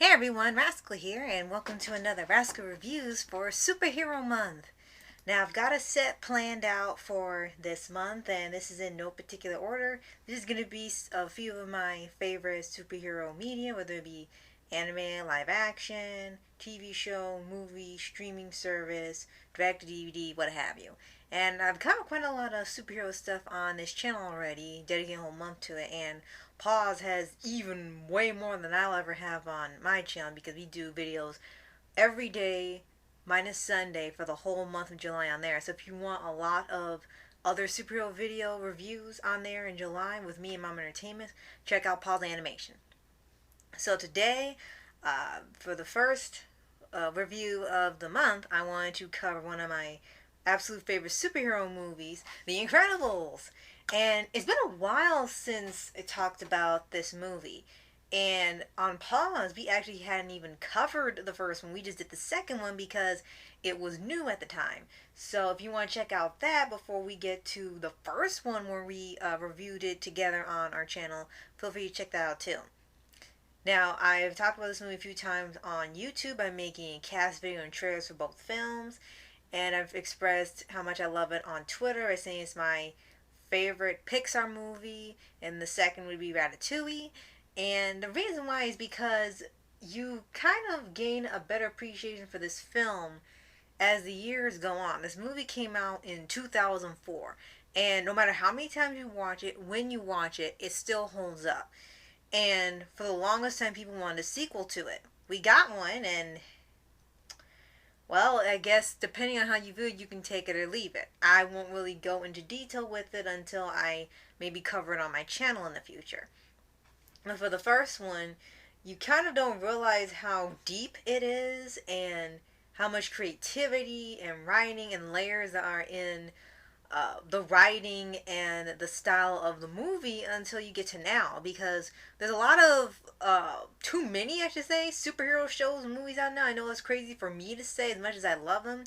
Hey everyone, Rascal here, and welcome to another Rascal Reviews for Superhero Month. Now, I've got a set planned out for this month, and this is in no particular order. This is going to be a few of my favorite superhero media, whether it be anime, live action, TV show, movie, streaming service, direct to DVD, what have you. And I've covered quite a lot of superhero stuff on this channel already, dedicating a whole month to it, and Pause has even way more than I'll ever have on my channel because we do videos every day minus Sunday for the whole month of July on there. So if you want a lot of other superhero video reviews on there in July with me and Mom Entertainment, check out Pause Animation. So today, for the first review of the month, I wanted to cover one of my absolute favorite superhero movies, The Incredibles. And it's been a while since I talked about this movie. And on Pause, we actually hadn't even covered the first one. We just did the second one because it was new at the time. So if you want to check out that before we get to the first one where we reviewed it together on our channel, feel free to check that out too. Now, I've talked about this movie a few times on YouTube. I'm making a cast video and trailers for both films. And I've expressed how much I love it on Twitter. I say it's my favorite Pixar movie, and the second would be Ratatouille. And the reason why is because you kind of gain a better appreciation for this film as the years go on. This movie came out in 2004, and no matter how many times you watch it, when you watch it, it still holds up. And for the longest time, people wanted a sequel to it. We got one, and well, I guess depending on how you view it, you can take it or leave it. I won't really go into detail with it until I maybe cover it on my channel in the future. But for the first one, you kind of don't realize how deep it is and how much creativity and writing and layers there are in the writing and the style of the movie until you get to now, because there's a lot of too many, I should say, superhero shows and movies out now. I know that's crazy for me to say as much as I love them,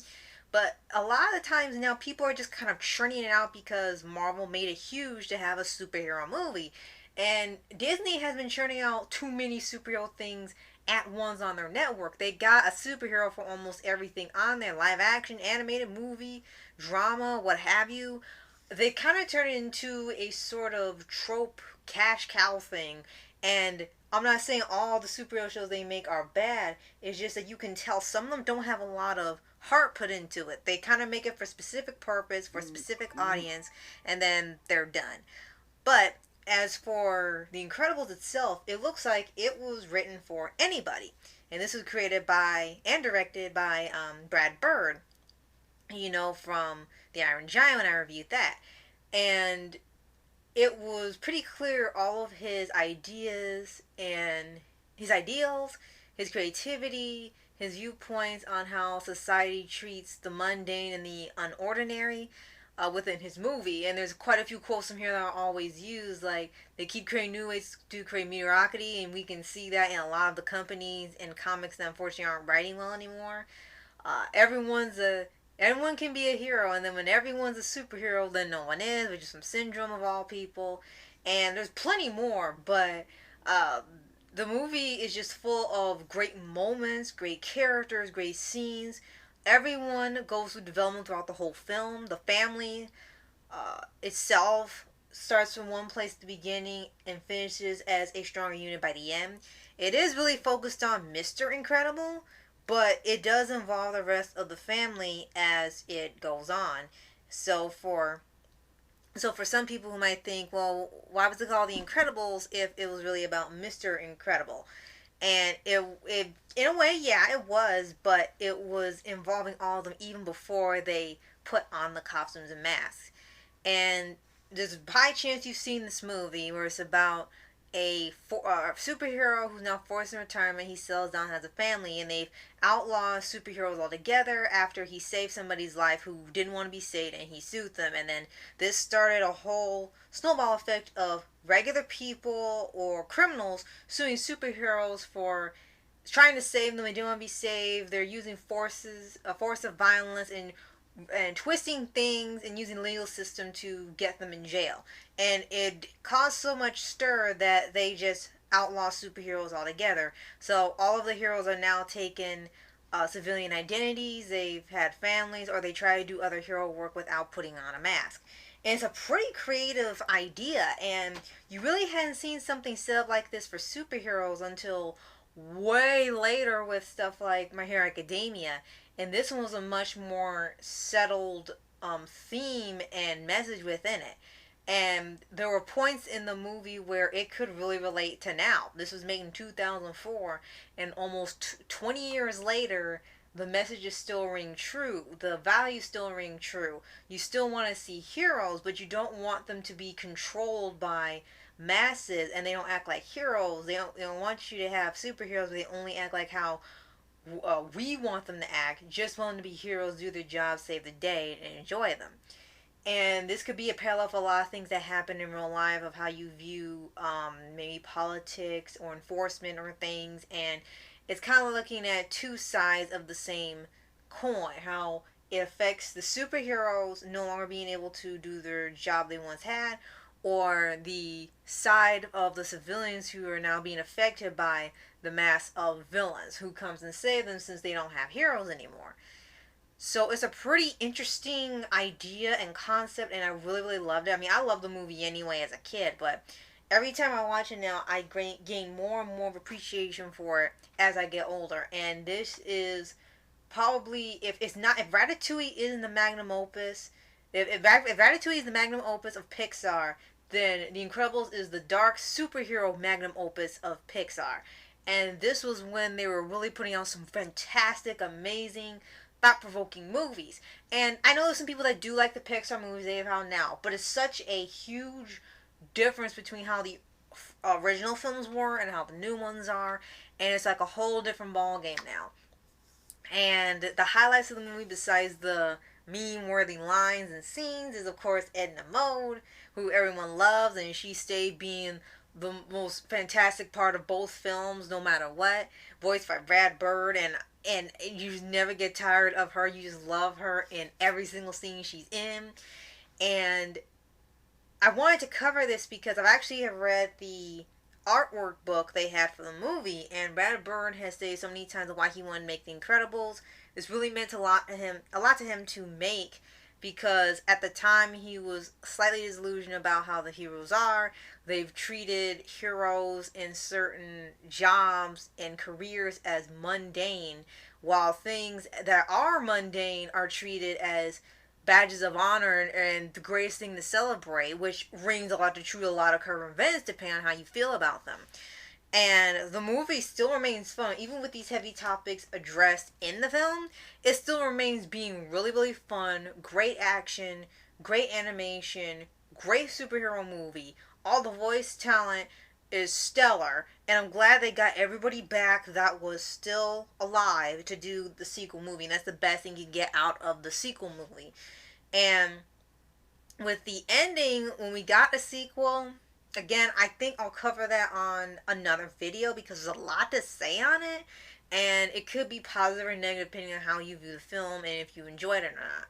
but a lot of times now people are just kind of churning it out because Marvel made it huge to have a superhero movie, and Disney has been churning out too many superhero things at once on their network. They got a superhero for almost everything on there: live action, animated movie, drama, what have you. They kind of turn it into a sort of trope cash cow thing. And I'm not saying all the superhero shows they make are bad. It's just that you can tell some of them don't have a lot of heart put into it. They kind of make it for a specific purpose, for a specific audience, and then they're done. But as for The Incredibles itself, it looks like it was written for anybody. And this was created by and directed by Brad Bird, from The Iron Giant when I reviewed that. And it was pretty clear all of his ideas and his ideals, his creativity, his viewpoints on how society treats the mundane and the unordinary within his movie. And there's quite a few quotes from here that are always used, like they keep creating new ways to create mediocrity, and we can see that in a lot of the companies and comics that unfortunately aren't writing well anymore. Everyone can be a hero, and then when everyone's a superhero, then no one is, which is some syndrome of all people. And there's plenty more, but the movie is just full of great moments, great characters, great scenes. Everyone goes through development throughout the whole film. The family itself starts from one place at the beginning and finishes as a stronger unit by the end. It is really focused on Mr. Incredible, but it does involve the rest of the family as it goes on. So for some people who might think, well, why was it called The Incredibles if it was really about Mr. Incredible? And it in a way, yeah, it was, but it was involving all of them even before they put on the costumes and masks. And there's a high chance you've seen this movie where it's about a superhero who's now forced in retirement. He settles down, has a family, and they've outlawed superheroes altogether after he saved somebody's life who didn't want to be saved, and he sued them. And then this started a whole snowball effect of regular people or criminals suing superheroes for trying to save them. They don't want to be saved. They're using a force of violence, and twisting things and using the legal system to get them in jail. And it caused so much stir that they just outlaw superheroes altogether. So all of the heroes are now taking civilian identities, they've had families, or they try to do other hero work without putting on a mask. And it's a pretty creative idea, and you really hadn't seen something set up like this for superheroes until way later with stuff like My Hero Academia. And this one was a much more settled theme and message within it. And there were points in the movie where it could really relate to now. This was made in 2004, and almost 20 years later, the messages still ring true. The values still ring true. You still want to see heroes, but you don't want them to be controlled by masses, and they don't act like heroes. They don't want you to have superheroes, but they only act like how we want them to act. Just want them to be heroes, do their job, save the day, and enjoy them. And this could be a parallel for a lot of things that happen in real life of how you view maybe politics or enforcement or things. And it's kind of looking at two sides of the same coin. How it affects the superheroes no longer being able to do their job they once had, or the side of the civilians who are now being affected by the mass of villains who comes and save them since they don't have heroes anymore. So it's a pretty interesting idea and concept, and I really, really loved it. I mean, I loved the movie anyway as a kid, but every time I watch it now, I gain more and more of appreciation for it as I get older. And this is probably, if Ratatouille isn't the magnum opus, if Ratatouille is the magnum opus of Pixar, then The Incredibles is the dark superhero magnum opus of Pixar. And this was when they were really putting out some fantastic, amazing, thought-provoking movies. And I know there's some people that do like the Pixar movies they have out now, but it's such a huge difference between how the original films were and how the new ones are, and it's like a whole different ball game now. And the highlights of the movie, besides the meme-worthy lines and scenes, is of course Edna Mode, who everyone loves, and she stayed being the most fantastic part of both films, no matter what. Voiced by Brad Bird, and you never get tired of her. You just love her in every single scene she's in. And I wanted to cover this because I've actually have read the artwork book they had for the movie, and Brad Bird has stated so many times why he wanted to make The Incredibles. This really meant a lot to him to make, because at the time he was slightly disillusioned about how the heroes are. They've treated heroes in certain jobs and careers as mundane, while things that are mundane are treated as badges of honor and the greatest thing to celebrate, which rings a lot to true a lot of current events depending on how you feel about them. And the movie still remains fun, even with these heavy topics addressed in the film. It still remains being really, really fun, great action, great animation, great superhero movie. All the voice talent is stellar, and I'm glad they got everybody back that was still alive to do the sequel movie, and that's the best thing you get out of the sequel movie. And with the ending, when we got the sequel, again, I think I'll cover that on another video because there's a lot to say on it, and it could be positive or negative depending on how you view the film and if you enjoyed it or not.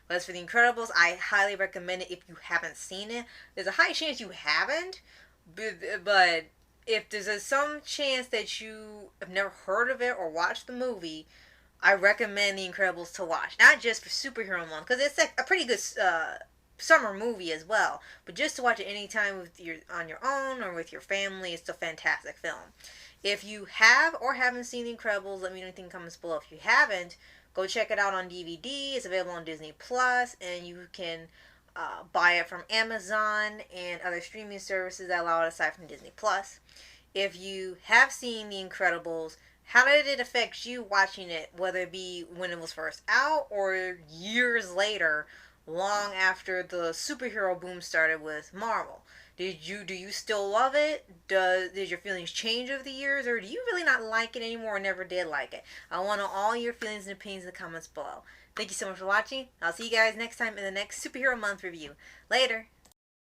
But as for The Incredibles, I highly recommend it if you haven't seen it. There's a high chance you haven't, but if there's some chance that you have never heard of it or watched the movie, I recommend The Incredibles to watch. Not just for superhero month, because it's a pretty good summer movie as well, but just to watch it anytime on your own or with your family, it's a fantastic film. If you have or haven't seen The Incredibles, let me know anything in the comments below. If you haven't, go check it out on DVD. It's available on Disney Plus, and you can buy it from Amazon and other streaming services that allow it aside from Disney Plus. If you have seen The Incredibles, how did it affect you watching it, whether it be when it was first out or years later, long after the superhero boom started with Marvel? Do you still love it? Did your feelings change over the years, or do you really not like it anymore or never did like it? I want all your feelings and opinions in the comments below. Thank you so much for watching. I'll see you guys next time in the next Superhero Month review. Later.